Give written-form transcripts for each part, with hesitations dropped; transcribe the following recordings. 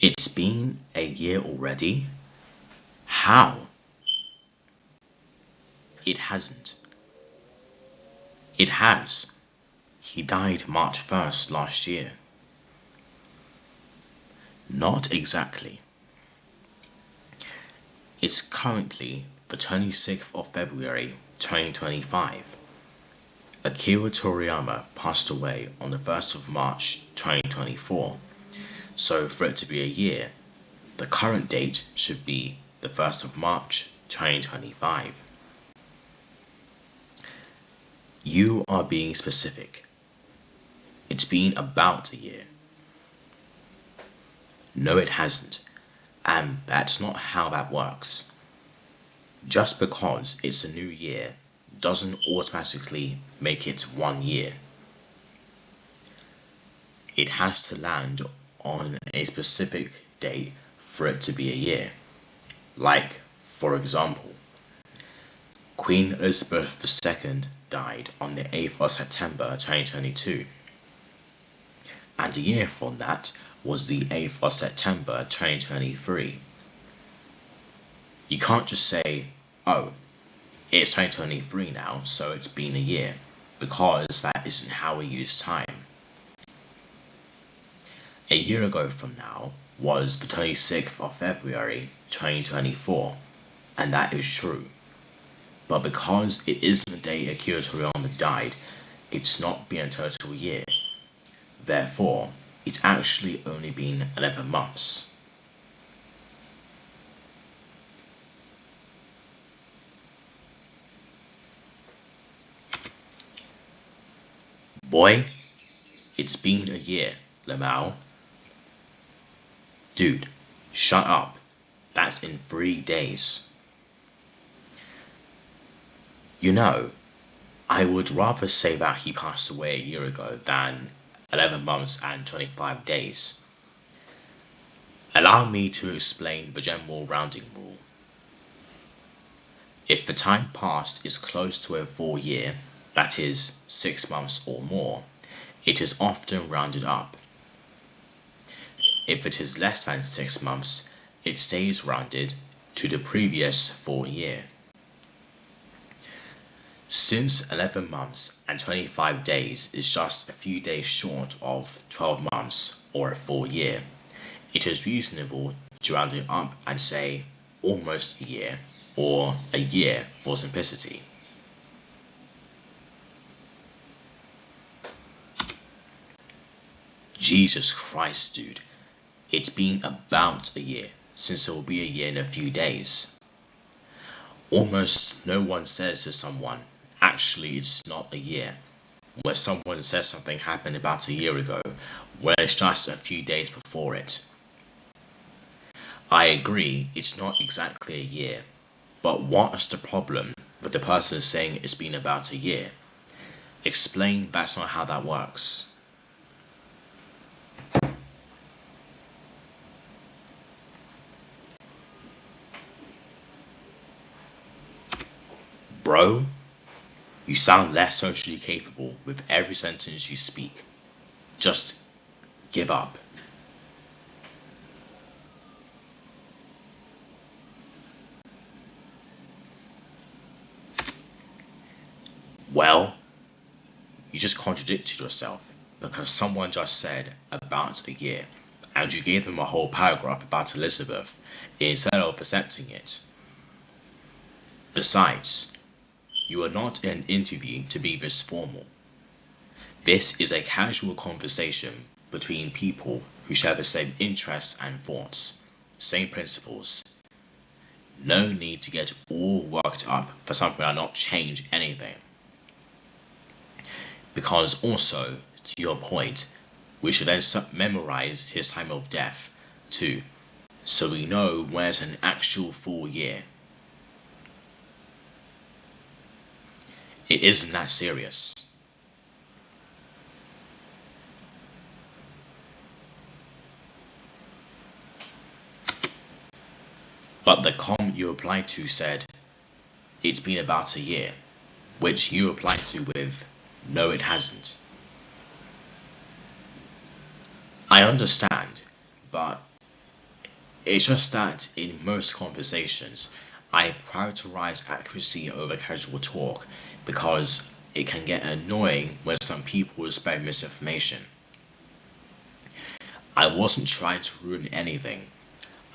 It's been a year already? How? It hasn't. It has. He died March 1st last year. Not exactly. It's currently the 26th of February 2025. Akira Toriyama passed away on the 1st of March 2024. So for it to be a year, the current date should be the 1st of March 2025. You are being specific. It's been about a year. No, it hasn't. And that's not how that works. Just because it's a new year doesn't automatically make it 1 year. It has to land on a specific date for it to be a year. Like, for example, Queen Elizabeth II died on the 8th of September 2022. And a year from that was the 8th of September 2023. You can't just say, oh, it's 2023 now, so it's been a year, because that isn't how we use time. A year ago from now was the 26th of February 2024, and that is true. But because it isn't the day Akira Toriyama died, it's not been a total year. Therefore, it's actually only been 11 months. Boy, it's been a year, Lamau. Dude, shut up. That's in 3 days. You know, I would rather say that he passed away a year ago than 11 months and 25 days. Allow me to explain the general rounding rule. If the time passed is close to a full year, that is, 6 months or more, it is often rounded up. If it is less than 6 months, it stays rounded to the previous full year. Since 11 months and 25 days is just a few days short of 12 months or a full year, it is reasonable to round it up and say almost a year or a year for simplicity. Jesus Christ, dude. It's been about a year since it will be a year in a few days. Almost no one says to someone, actually it's not a year, where someone says something happened about a year ago, when it's just a few days before it. I agree, it's not exactly a year, but what's the problem with the person saying it's been about a year? Explain that's not how that works. Bro, you sound less socially capable with every sentence you speak. Just give up. Well, you just contradicted yourself because someone just said about a year and you gave them a whole paragraph about Elizabeth instead of accepting it. Besides, you are not in an interview to be this formal. This is a casual conversation between people who share the same interests and thoughts, same principles. No need to get all worked up for something that will not change anything. Because also, to your point, we should then memorize his time of death too, so we know when it's an actual full year. It isn't that serious. But the comment you replied to said, it's been about a year, which you replied to with, no it hasn't. I understand, but It's just that in most conversations, I prioritize accuracy over casual talk because it can get annoying when some people spread misinformation. I wasn't trying to ruin anything.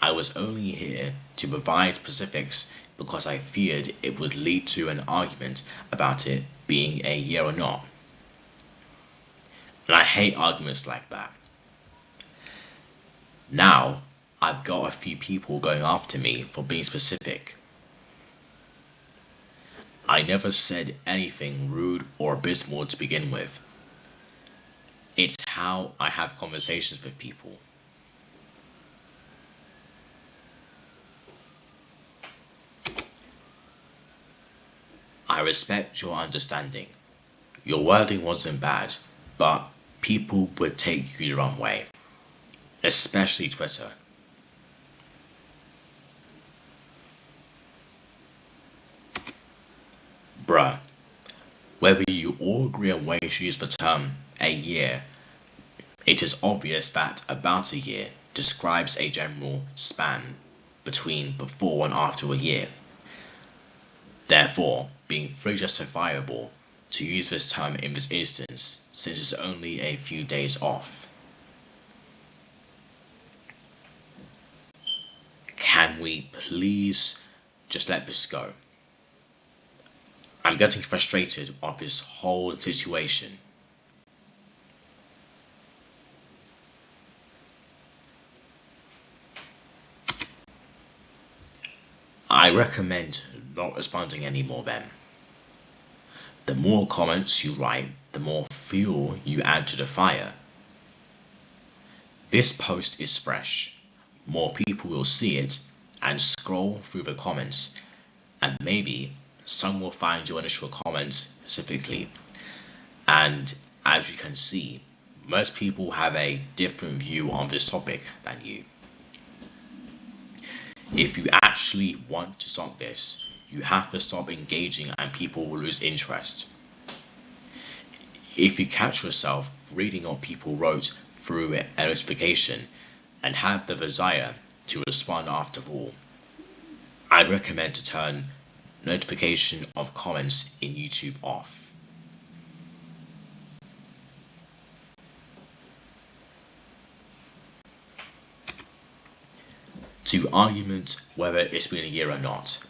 I was only here to provide specifics because I feared it would lead to an argument about it being a year or not. And I hate arguments like that. Now, I've got a few people going after me for being specific. I never said anything rude or abysmal to begin with. It's how I have conversations with people. I respect your understanding. Your wording wasn't bad, but people would take you the wrong way, especially Twitter. Bruh, whether you all agree on ways to use the term a year, it is obvious that about a year describes a general span between before and after a year, therefore being fully justifiable to use this term in this instance since it's only a few days off. Can we please just let this go? I'm getting frustrated of this whole situation. I recommend not responding anymore then. The more comments you write, the more fuel you add to the fire. This post is fresh. More people will see it and scroll through the comments, and maybe some will find your initial comments specifically. And as you can see, most people have a different view on this topic than you. If you actually want to stop this, you have to stop engaging and people will lose interest. If you catch yourself reading what people wrote through a notification and have the desire to respond after all, I'd recommend to turn notification of comments in YouTube off. To argument whether it's been a year or not,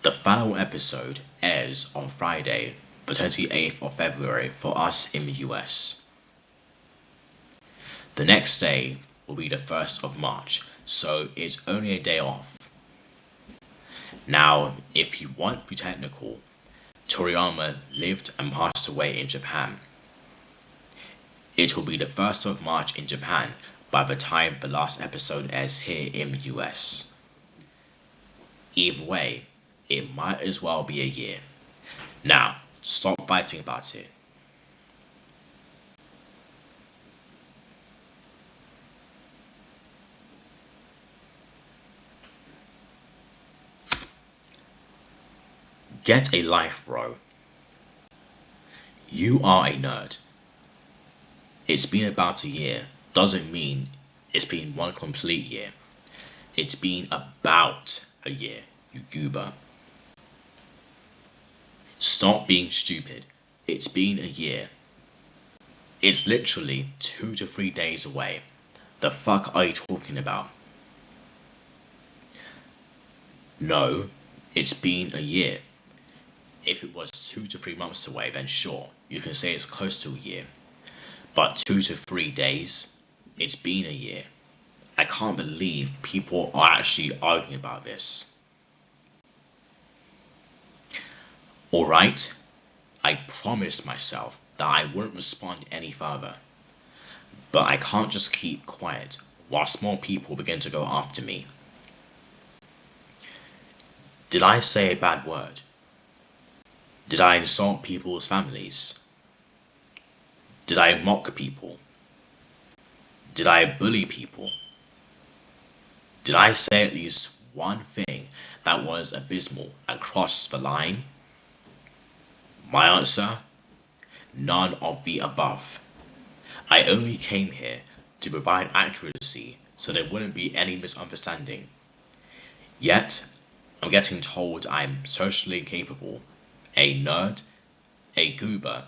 the final episode airs on Friday, the 28th of February for us in the US. The next day will be the 1st of March, so it's only a day off. Now, if you want to be technical, Toriyama lived and passed away in Japan. It will be the 1st of March in Japan by the time the last episode airs here in the US. Either way, it might as well be a year. Now, stop fighting about it. Get a life, bro. You are a nerd. It's been about a year doesn't mean it's been one complete year. It's been about a year, you goober. Stop being stupid. It's been a year. It's literally 2 to 3 days away. The fuck are you talking about? No, it's been a year. If it was 2 to 3 months away, then sure, you can say it's close to a year. But 2 to 3 days, it's been a year. I can't believe people are actually arguing about this. Alright, I promised myself that I wouldn't respond any further. But I can't just keep quiet whilst more people begin to go after me. Did I say a bad word? Did I insult people's families? Did I mock people? Did I bully people? Did I say at least one thing that was abysmal and crossed the line? My answer? None of the above. I only came here to provide accuracy so there wouldn't be any misunderstanding. Yet, I'm getting told I'm socially incapable, a nerd, a goober,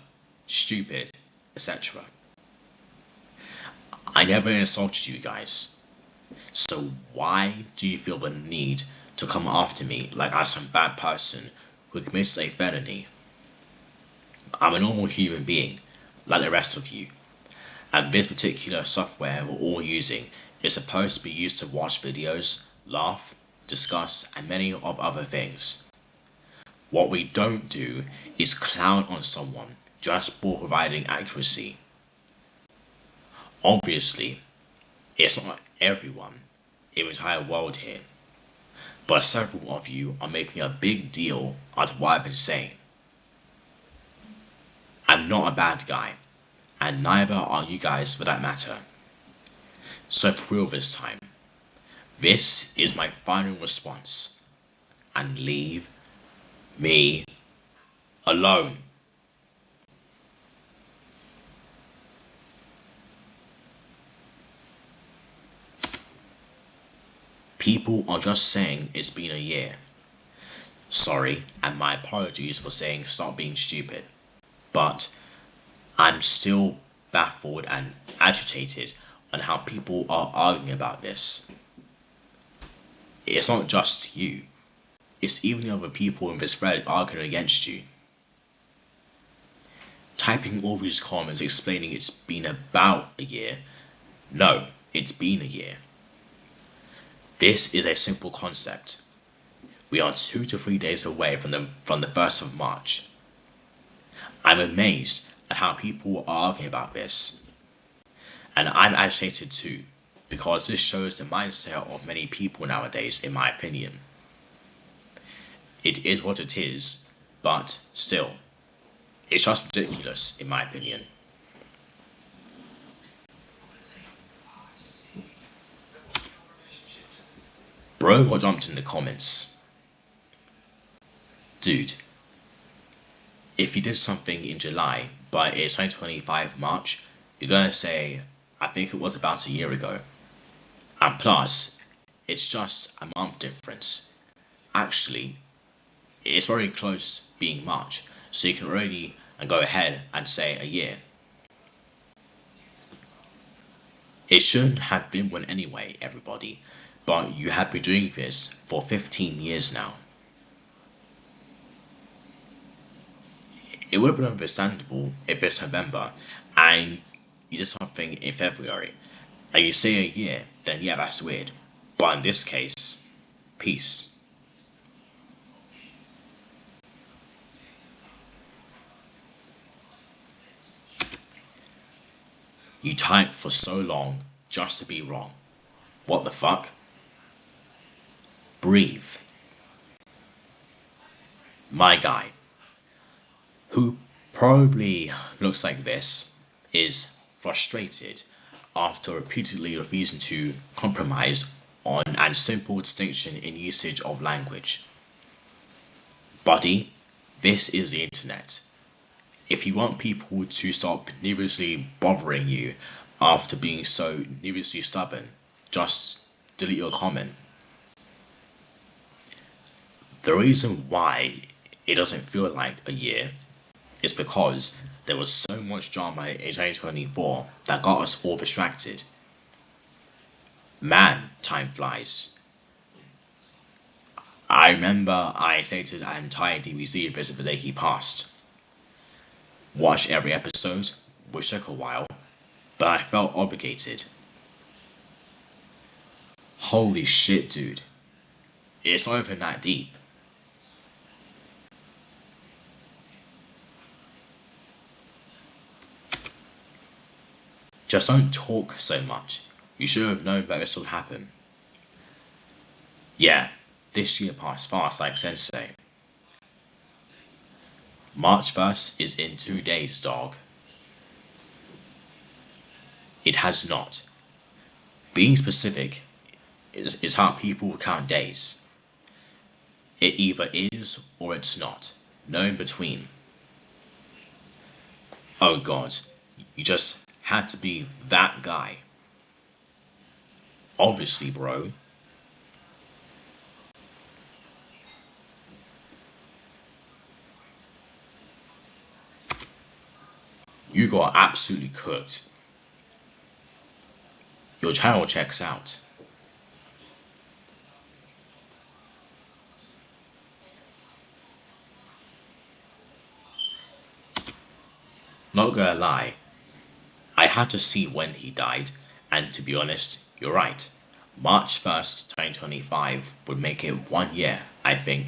stupid, etc. I never insulted you guys, so why do you feel the need to come after me like I'm some bad person who commits a felony? I'm a normal human being, like the rest of you, and this particular software we're all using is supposed to be used to watch videos, laugh, discuss, and many of other things. What we don't do is clown on someone just for providing accuracy. Obviously, it's not everyone in the entire world here, but several of you are making a big deal out of what I've been saying. I'm not a bad guy, and neither are you guys for that matter. So for real this time, this is my final response, and leave me alone. People are just saying it's been a year. Sorry, and my apologies for saying stop being stupid, but I'm still baffled and agitated on how people are arguing about this. It's not just you, it's even the other people in this thread arguing against you. Typing all these comments explaining it's been about a year. No, it's been a year. This is a simple concept. We are 2 to 3 days away from the 1st of March. I'm amazed at how people are arguing about this. And I'm agitated too, because this shows the mindset of many people nowadays, in my opinion. It is what it is, but still, it's just ridiculous, in my opinion. Bro got dumped in the comments. Dude, if you did something in July, but it's 2025 March, you're gonna say, I think it was about a year ago. And plus, it's just a month difference. Actually, it's very close being March, so you can already go ahead and say a year. It shouldn't have been one anyway, everybody, but you have been doing this for 15 years now. It would have been understandable if it's November and you did something in February and you say a year, then yeah, that's weird. But in this case, peace. You type for so long just to be wrong. What the fuck? Breathe. My guy, who probably looks like this, is frustrated after repeatedly refusing to compromise on a simple distinction in usage of language. Buddy, this is the internet. If you want people to stop needlessly bothering you after being so needlessly stubborn, just delete your comment. The reason why it doesn't feel like a year is because there was so much drama in 2024 that got us all distracted. Man, time flies. I remember I stated an entire DBZ visit the day he passed. Watched every episode, which took a while, but I felt obligated. Holy shit, dude. It's not even that deep. Just don't talk so much. You should have known that this would happen. Yeah, this year passed fast like Sensei. March 1st is in 2 days, dog. It has not. Being specific is how people count days. It either is or it's not. No in between. Oh god, you just had to be that guy. Obviously, bro. You got absolutely cooked. Your channel checks out. Not gonna lie, I had to see when he died, and to be honest, you're right. March 1st, 2025 would make it 1 year, I think.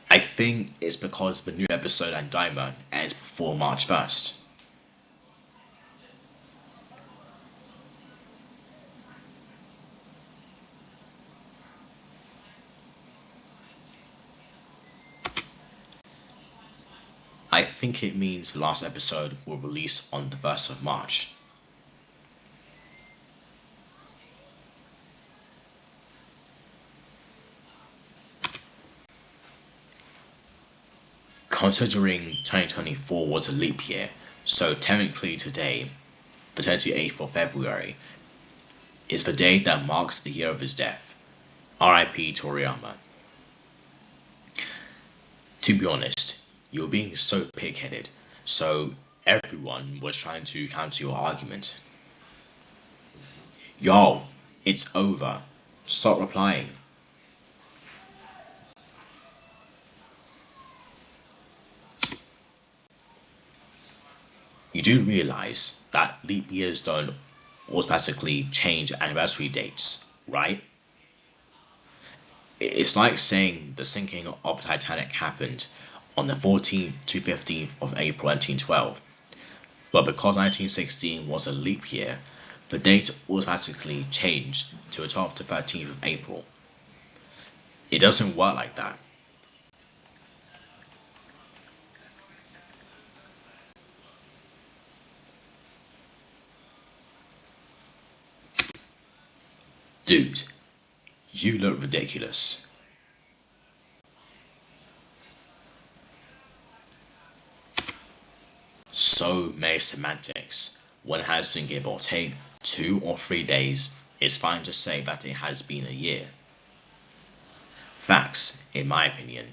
I think it's because the new episode and Diamond ends before March 1st. I think it means the last episode will release on the 1st of March. Considering 2024 was a leap year, so technically today, the 28th of February, is the day that marks the year of his death. RIP Toriyama. To be honest, you're being so pig-headed, so everyone was trying to counter your argument. Yo, it's over. Stop replying. You do realize that leap years don't automatically change anniversary dates, right? It's like saying the sinking of Titanic happened on the 14th to 15th of April 1912, but because 1916 was a leap year, the date automatically changed to the 12th to 13th of April. It doesn't work like that. Dude, you look ridiculous. So many semantics. One has been give or take 2 or 3 days. It's fine to say that it has been a year. Facts, in my opinion.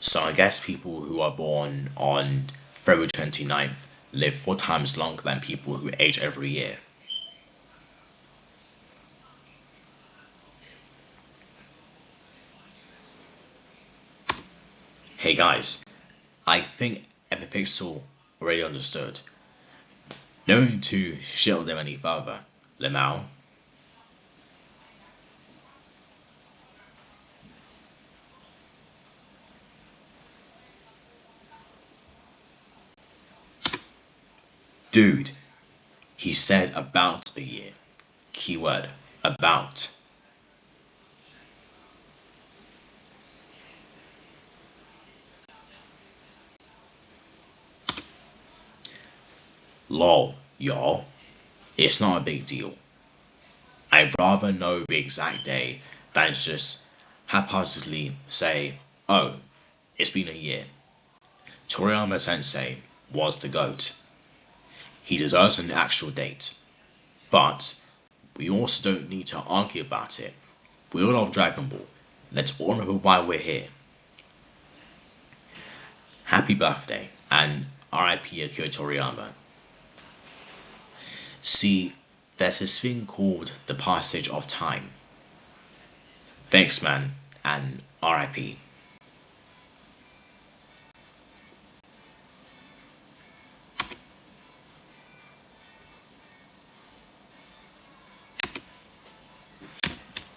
So I guess people who are born on February 29th live 4 times longer than people who age every year. Hey guys, I think Epipixel already understood. No need to shield them any further, Lemao. Dude, he said about a year. Keyword, about. Lol, y'all. It's not a big deal. I'd rather know the exact day than just haphazardly say, oh, it's been a year. Toriyama Sensei was the GOAT. He deserves an actual date. But we also don't need to argue about it. We all love Dragon Ball. Let's all remember why we're here. Happy birthday and RIP Akira Toriyama. See, there's this thing called the passage of time. Thanks man, and RIP.